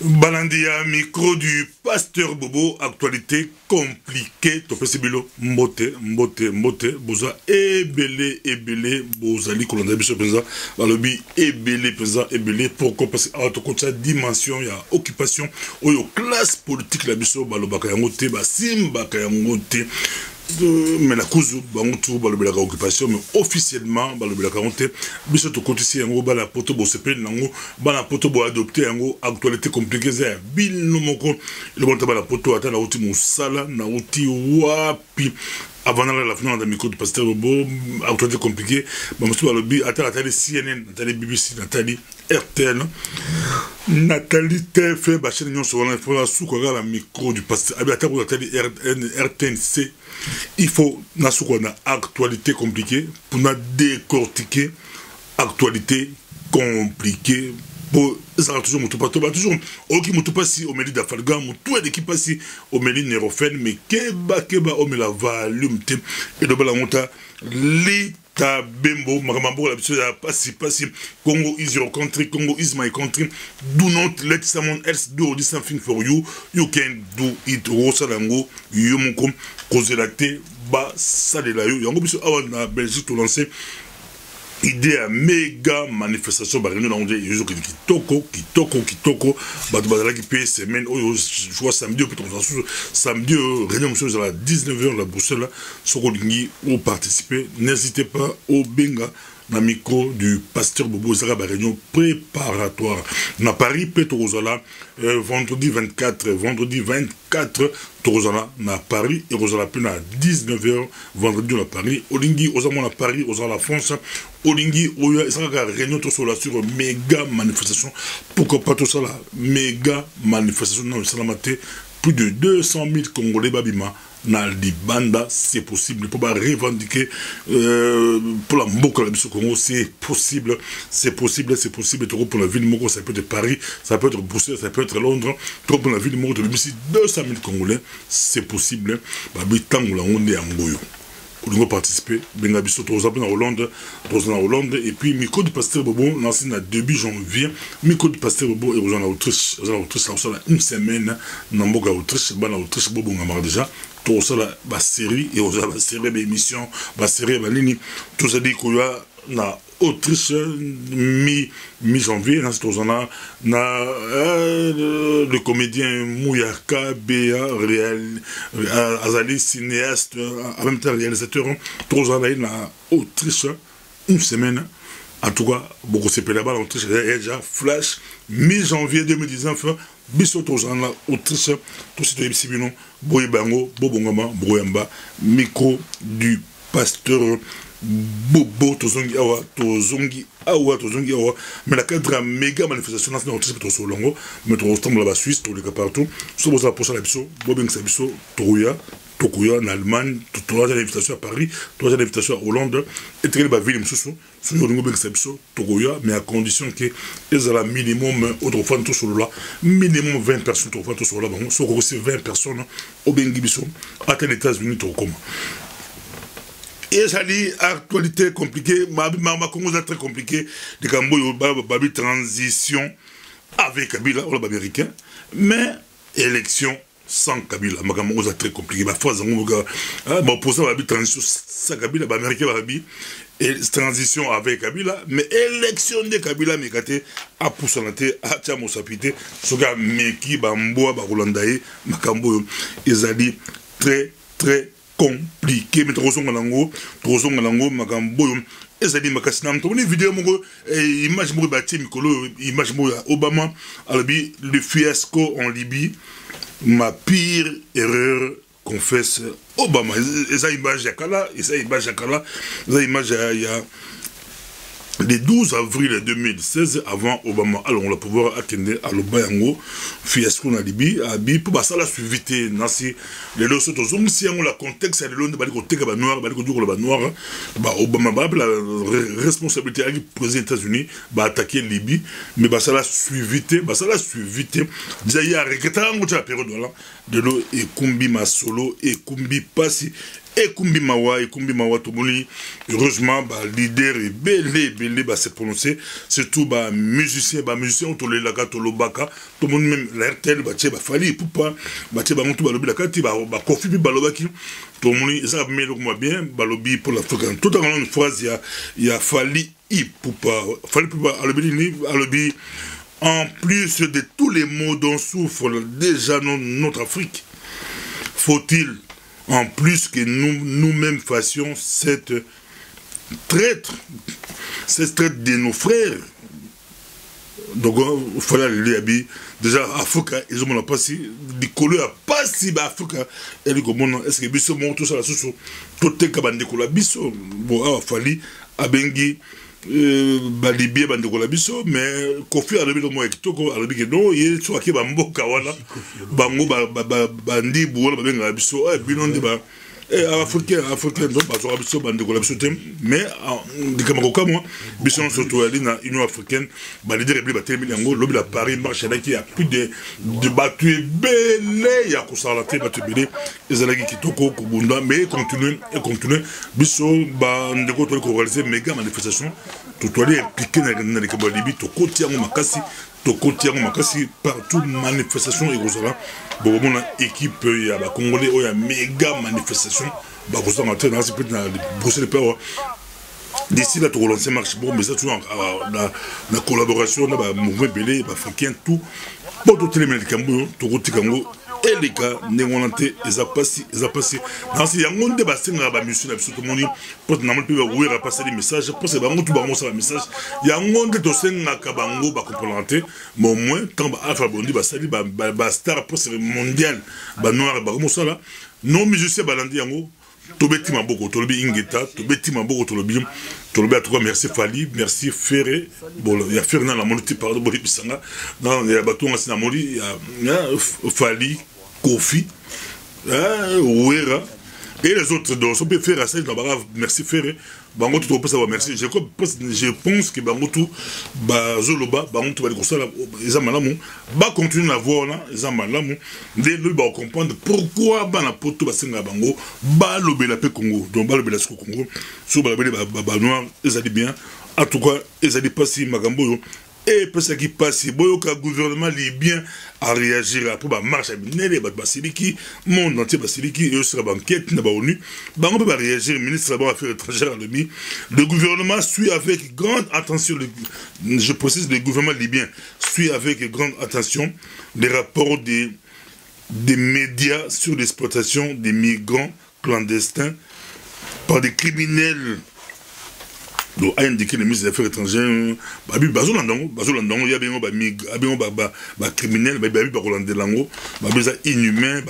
Balandia, micro du pasteur Bobo, actualité compliquée. Topesibilo, mbote, boza, ebele, bozali, kolanda, biso pesa, balobi, ebele, pourquoi? Parce que, à dimension, il y a occupation, oyo classe politique, la biso, balobaka yangote, basimba kayangote. Mais la cause bangoto balobelaka occupation mais officiellement balobelaka honte biso to kotisi yango bala poto bo sepel nango bana poto bo adopter yango actualité compliquée za bino moko le bonta bala poto ata na uti musala na uti wapi avant la fin de micro du pasteur Bobo actualité compliquée ba musu balobi ata la CNN Nathalie BBC Nathalie RTL Nathalie TF ba chaîne nyon so na fola suko la micro du pasteur abi ata ko Nathalie RTNC. Il faut une actualité compliquée pour décortiquer actualité compliquée pour ça toujours toujours si au meli d'Afalga tout est qui passe au meli Nérophène mais keba au la volume et de la monta l'État bembo makambo la biso ya passi Congo is your country, Congo is my country. Do not let someone else do this something for you. You can do it. Rosalango yomukom kozelate ba salela yo yango biso awa na Belgique to lancer idée à méga manifestation ba réunion dans yo kitoko bato bazala ki paye semaine oyo joie samedi peut samedi réunion monsieur à 19h la Bruxelles sokolingi ou participer n'hésitez pas au benga na micro du pasteur Bobo Zara ba réunion préparatoire na Paris Petrozala vendredi 24 Torozala na Paris et Rosala à 19h vendredi na Paris Olingi Ozamon à Paris Ozala la France Olingi Oya Zara réunion sur la sur méga manifestation pourquoi pas tout ça là méga manifestation non salamate plus de 200 000 Congolais babima na Libanda, c'est possible pour revendiquer pour la Mboka du Congo, c'est possible trop pour la ville Moko, ça peut être Paris, ça peut être Bruxelles, ça peut être Londres, trop pour la ville Moko de 200 000 Congolais, c'est possible. Babi Tangoula on est en Goyo. Pour nous participer, ben abisso tous en Hollande, et puis micro du pasteur Bobo, lancé le début janvier, micro du pasteur Bobo et aux en Autriche, une semaine, dans Mboka Autriche, Bobo Ngamar déjà. Tout ça la série et aux la série d'émissions la série ligne tout ça dit qu'il y a na Autriche mi-janvier dans cette zone na le comédien Mouyaka Béa Azali cinéaste en même temps réalisateur tout ça là na Autriche une semaine en tout cas beaucoup c'est là-bas en Autriche déjà flash mi-janvier 2019 bisoto zana Autriche tout ce ici bino boyebango bobongama broyamba micro du pasteur Bobo tozongi awa mais la cadre méga manifestation nationale Autriche to solongo mais to ressemble la Suisse to le partout so boza pour ça la biso bobeng sa biso Tokuya en Allemagne, trois invitation à Paris, trois invitations à Hollande, et très bien ville msusu, sur le niveau de Togoya, mais à condition que ils ont minimum autrefois tout sur là, minimum 20 personnes autrefois tout sur là, bon, sur aussi 20 personnes au Bengibiso, à les États-Unis tout comme. Et ça dit actualité compliquée, ma Congo est très compliqué, de Camboyo babi transition avec Kabila, ou américain, mais élection sans Kabila, Makambo est très compliqué. Ma foi, opposant à la transition sans Kabila, américain et transition avec Kabila, mais élection de Kabila, mais kate a poussé à Tchamosapité, soga meki bamboa barolandaye, Makambo, ils ont dit très compliqué. Mais trop songanango, Makambo. Et ça dit makasina mtoni vidéo mongo image mo bati mikolo image mo Obama alabi le fiasco en Libye ma pire erreur confesse Obama et ça image yakala le 12 avril 2016 avant Obama alors on va pouvoir atteindre à l'Obayango fiasco na Libye abi pour ça la suivité nasi les leçons aux si on la contexte à l'onde bali ko teka ba noir bali ko djoko ba noir ba Obama ba la responsabilité avec président des États-Unis ba attaquer Libye mais ba ça la suivité déjà il y a regrettant la période là de l'eau et kumbi masolo et kumbi passi et kumbi mawa tomoni heureusement ba leader et belé ba se prononcer surtout ba musicien to le laka to lobaka tomoni même l'RTL ba tie ba fali poupa ba tie ba mutu ba lobi la kati ba kofi bi ba lobaki tomoni ça melo moi bien ba lobi pour l'Afrique tout en une phrase il y a fali poupa alobi en plus de tous les maux dont souffre déjà notre Afrique, faut-il en plus que nous-mêmes fassions cette traite de nos frères. Donc il fallait aller déjà Afrique, ils ont pas si des couleurs pas si Afrique et est-ce que biso mon tout ça la sous tout est cabane couleurs biso bon fallait abengi balibie bandeko la biso mais kofi alobi lo mo kitoko alobi ke no ye so aki ba mboka wana bango bandi buola babenga la biso bino ndi ba africain donc ba so biso bandeko la biso tem mais dikama ko moi biso surtout ali na Union africaine ba leader ebli ba telemi yango lobi la Paris marche là qui a plus de battu belé ya ko sala te battu belé ezalaki kitoko ko bunda mais continuer biso ba ndeko to ko réaliser méga manifestation to aller impliqué na les Libye to koti yango makasi partout manifestation et kozala bon mon équipe ya ba congolais o ya méga manifestation ba kozala matin na c'est peut na Bruxelles peur d'ici là to relancer marche bon mais ça toujours la collaboration na ba mouvement belé ba africain tout pour tout les mekambo to koti kango et les gars n'engolante eza passé dans ces yangonde ba senga ba monsieur na biso to moni pour na mpe ba ouera passer des messages pour c'est bango tout bango ça message yangonde to senga ka bango ba comprendre mais au moins quand ba alpha bondi ba sali ba star pour c'est mondial ba noir ba comme ça là non musicien balandi yango to beti maboko to lobi ingeta to beti maboko to lobi à toi merci Fali merci Ferré bon il y a Fernand la monité pardon boli bisanga non il y a baton asina moli il y a Fali Kofi, Ouera, et les autres, donc, on peut faire à ça, merci Ferré, Bango tout peut savoir merci. Je pense que Bango tout, Zoloba, Bango tout va dire ça, ils ont malamu, continuer à voir là, ils ont malamu, dès le bas comprendre pourquoi Bana Poto Basenga Bango, Balobé la paix Congo, donc Balobé la Congo, sur Balobé Noir, ils ont dit bien, en tout cas, ils ont dit pas si Magambo. Et pour ce qui passe, le gouvernement libyen a réagi après la marche à Binele, Basiliki, monde entier Basiliki, et aussi la banquette, n'a pas ONU. On peut réagir, le ministre des Affaires étrangères a dit, le gouvernement suit avec grande attention, je précise, le gouvernement libyen suit avec grande attention les rapports des médias sur l'exploitation des migrants clandestins par des criminels. Donc, a indiqué le ministre des Affaires étrangères, il y a des criminels, des inhumains,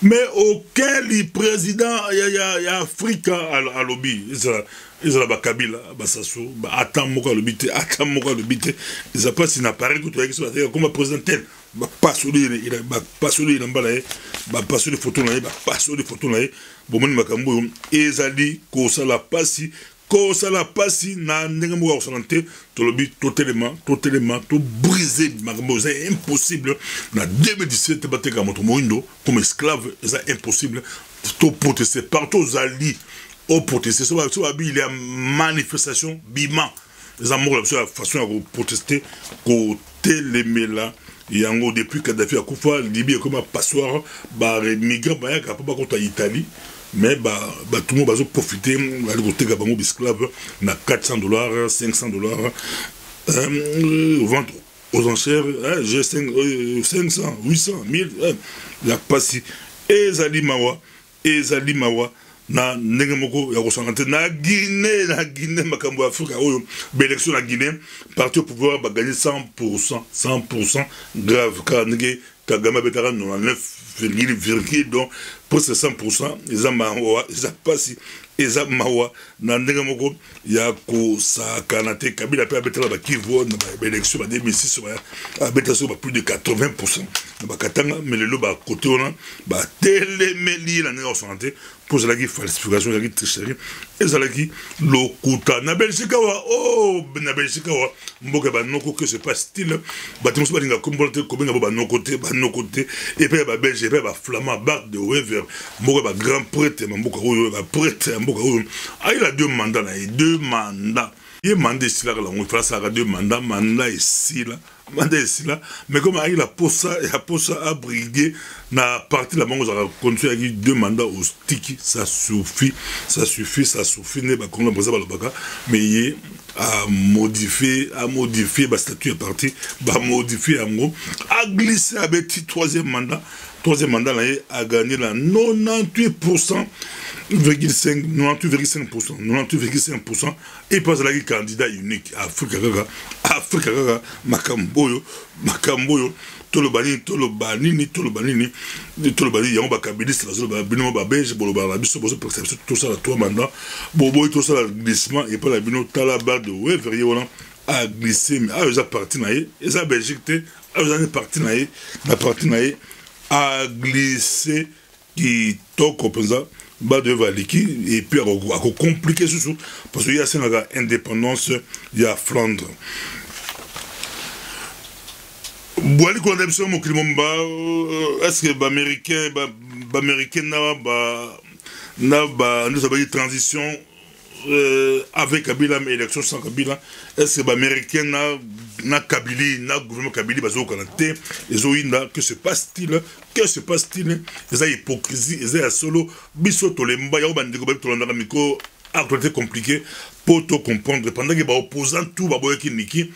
mais aucun président, il y a Afrique à lobby. Ils ont Kabila, Bassasso, attends moi le bité, ils ont pas si n'appareil que tu as comme président tel. Pas sur les photos là, bon makambo ezali ko sala pasi na ndenge mo santé to lobi totalement to briser makambo c'est impossible na 2017 bateka moto moindo comme esclave c'est impossible to protester partout zali au protester so il y a manifestation bima les amours la façon de protester côté les mela yango depuis Kadhafi akufa Libye comme un passoire les migrants pas contre Italie mais tout le monde va profiter de bango esclaves na $400 $500 vendre aux enchères j'ai 500 800 1000 la passi ezali mawa na ndenge moko ya kosangante na Guinée makambo Afrika oyo élection na Guinée parti au pouvoir va gagner 100% grave car Kagame betara 99,, donc presque 100%, ils ont mawa, ils ont passé, ils ont mawa, n'andégamoko, ya ko sa kanate, Kabila pe abetela ba kivo, na ba élection ba 2006, ba abetela so ba plus de 80%. Ba katanga, mais le lo ba côté on ba telemeli la néo santé, pour la falsification, la tricherie, et ça la lokuta. Na Belgique wa, oh, na Belgique wa, mboka ba noko que c'est pas style, ba timo so ba linga kombolte, kobenga ba no côté, et puis ba Belge, et puis ba flamand, bar de Wever, mboka ba grand prêtre, mboka oyo, ba prêtre, mboka oyo. Ah, il a 2 mandats là, 2 mandats. Il a mandé ici là, on fait ça, 2 mandats, mandat ici là. Mais comme il a posé à briguer, na partie la banque, on a continué avec 2 mandats au sticky, ça suffit, n'est pas qu'on a mais il a modifié, le statut est parti, a modifié, a glissé avec le 3e mandat. 3e mandat, là, a gagné la 98%. 98,5%, et passe là candidat unique Afrique Makamboyo, Tolobani, Yango Bakabiliste, Bino Babège, Boloba, tout ça, 3 mandats, Bobo, tout ça, glissement, et pas la Bino Talaba de Wever, a glissé, mais ils ont parti, ils ont Belgique, ils ont parti, a glissé, qui toque comme ça. Bas de Valiki et puis à compliquer ce parce qu'il y a cette indépendance, il y a Flandre. Boali qu'on a besoin de est-ce que l'américain n'a pas une transition avec Kabila, mais élection sans Kabila, est-ce que l'américain n'a Kabili, n'a gouvernement Kabili, que se passe-t-il, ils ont hypocrisie, ils ont solo, biso tolemba, y'a pas de tolemba, miko, actualité compliquée, pour tout comprendre, pendant que les opposants, tout, baboye qui niki,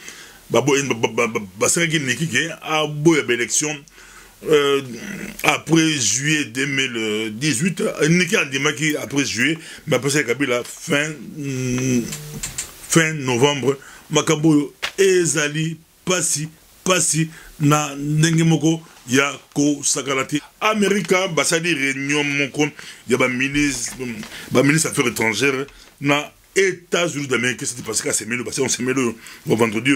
baboye qui niki, a boye élection, après juillet 2018, niki a dit après juillet, mais après ça, Kabila, fin novembre, Makaboyo, ezali, passi, na nengemoko, ya ko sakalati. Amerika, basadi réunion moko, ya ba ministre affaires étrangères, na États-Unis d'Amérique, c'était parce qu'on s'est mêlé, on s'est mêlé au vendredi,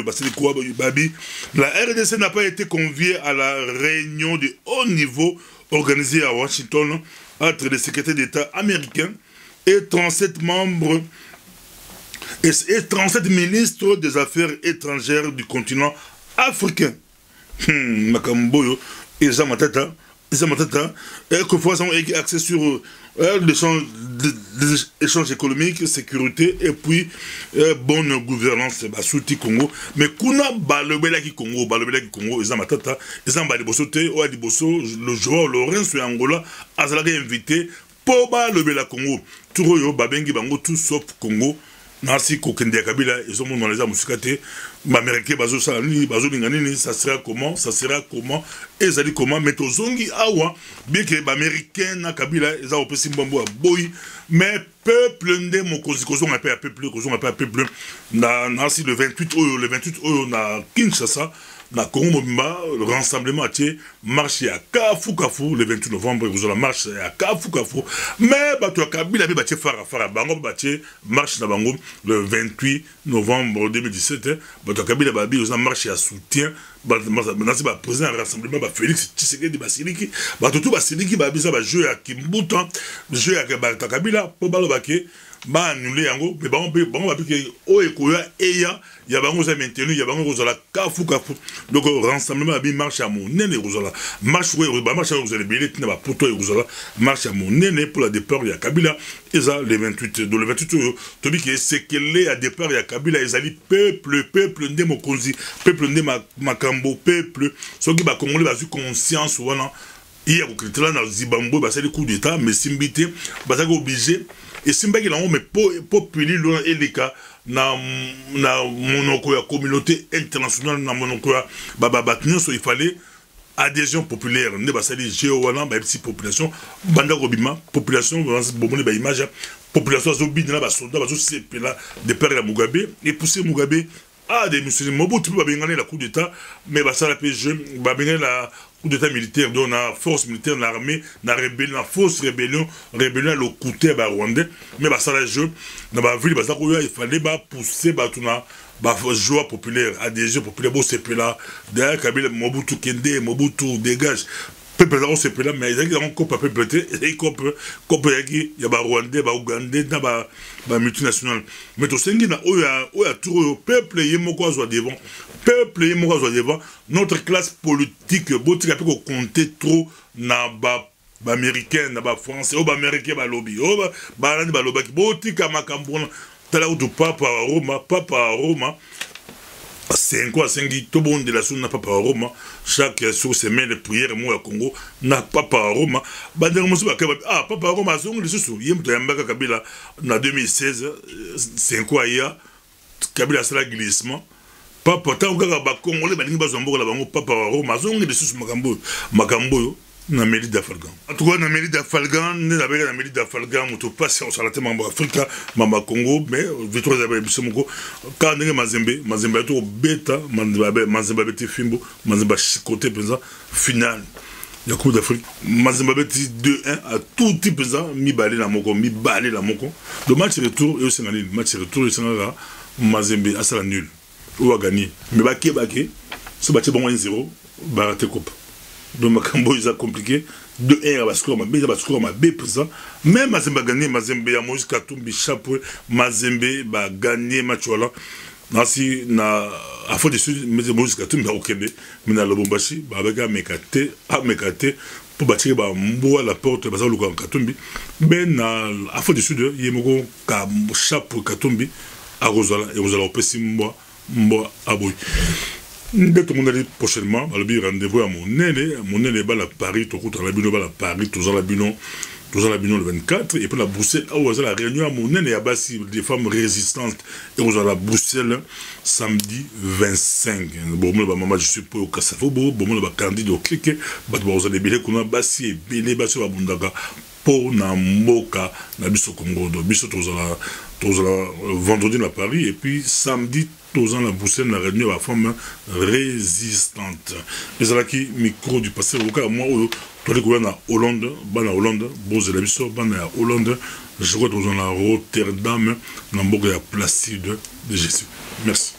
la RDC n'a pas été conviée à la réunion de haut niveau organisée à Washington entre les secrétaires d'État américains et 37 membres et 37 ministres des Affaires étrangères du continent africain. Makamboyo, et Zamatata, et que façon accès sur l'échange économique, sécurité et puis bonne gouvernance, souti Congo. Mais kuna balobela ki Congo, Zamatata, Zamba Bosote, le joueur Lorenzo Angola, Azalaka invité pour balobela Congo. Tout yo babengi bango tout sauf Congo. Nasi kokende Kabila, ils ont mon dans les amousikate, Américain bazo salani, bazo linganini, ça sera comment, et ça dit comment, mais tozongi awa, bien que Américain na Kabila, ils ont opposé Mbambo à boy, mais peuple ndé mon cause, on appelle peuple, nasi le 28 oyo, na Kinshasa, na Congo Mobimba, le rassemblement a marché à Kafu, le 28 novembre, vous avez marché à Kafu, mais bato Kabila bi batie fara bango batie marche na bango le 28 novembre 2017, bato Kabila babi vous avez marché à soutien, nasi ba président rassemblement ba Félix Tshisekedi Basiliki, bato tout Basiliki babi ça ba jeu à Kimbuta, jeu à Kabila pour balo baké ba annulé yango mais bango babi ke o ekoya eya ya bango za maintenu ya bango kozala kafu donc rassemblement abi marche à mon nene kozala marche vous allez billet na ba poto kozala marche à mon nene pour la départ ya Kabila eza le 28 dans le 28 to bi ke c'est que les à départ ya Kabila ezali peuple ndé mokonzi peuple ndé makambo peuple soki ba congolais ba su conscience wana iya ko kritela na Zimbabwe ba c'est le coup d'état mais simbité ba ça obligé et Simba qui l'a mais populi loin et les cas na monoko ya communauté internationale na monoko ya il fallait adhésion populaire ne ba sali géowana ba petite population banda robima population bomone ba image population zobi na ba soldat ba zo sepela de père ya Mugabe et pousser Mugabe à des musulmans Mobutu ba bengana la coup d'état mais ba sala pe jeune ba bengana la coup d'état militaire dans la force militaire dans l'armée dans la rébellion la fausse rébellion le côté ba rwandais mais ba ça la jeu dans ba ville ça il fallait ba pousser ba tuna ba joie populaire adhésion populaire bo c'est là derrière Kabila Mobutu Kende Mobutu dégage peuple là on se peut là mais ils ont encore peuple pété et coupe il y a ba rwandais ba ougandais na ba multinational mais to sengi na oya tout peuple yemoko zo devant peuple yemoko zo devant notre classe politique botika pe ko compter trop na ba américain na ba français o ba américain ba lobby o ba randi ba lobaki botika makambo tala ou papa à Roma 5 ans 5 tout bon de la sous n'a pas à Roma chaque semaine de prière moi au Congo n'a pas à Roma ba dernièrement ah papa à Roma son les sous yem to yambaka Kabila na 2016 5 ans ya Kabila sala glissement papa tant que ba Congolais ba lingi ba zombo la bango papa à Roma son les sous makambo na mairie d'Afalgan. En tout cas, na mairie d'Afalgan, na mairie d'Afalgan, moto passe on s'arrête mambo Afrika, mama Congo, mais vitro zabe bisomoko. Quand ndenge Mazembe to beta, Mazembe beti fimbo, Mazembe chikote penza final. La Coupe d'Afrique, Mazembe beti 2-1 à tout type penza mi balé la moko. Le match retour et aussi match retour et c'est Mazembe à ça nul. Ou a gagné. Mais baké ce match bon 1-0, baraté coupe. Donc Makambo ils a compliqué 2-1 à score ma B pour ça même Mazembe gagné Mazembe ya Moïse Katumbi chapeau Mazembe ba gagné match là nasi na à faute de suite Moïse Katumbi ba okende mais na Lubumbashi ba avec mekate pour bâtir ba mbo à la porte ba ça le Katumbi mais na à faute de suite yemoko ka chapeau Katumbi à Rosala et Rosala opesi mbo aboy. Dès que mon allait prochainement, le rendez-vous à mon nez à Paris, tout le bino à Paris, tout le bino le 24, et puis la Bruxelles, la réunion à mon nez à Bassi, des femmes résistantes, et aux la Bruxelles, samedi 25. Bon, maman, je suis pour au Kassafo, bon, le candidat au cliquet, vous allez bien qu'on a Bassi et Bélé, Bassi, la Bundaga, pour na Moka, na Bisso Congo, Bisso, vendredi à Paris, et puis samedi, tous ans la Bruxelles la réunion la femme résistante. Et c'est là qui micro du passé au cas moi toi les gouvernements Hollande, Bose la Bisso, Hollande, je crois tous en la Rotterdam, dans Placide de Jésus. Merci.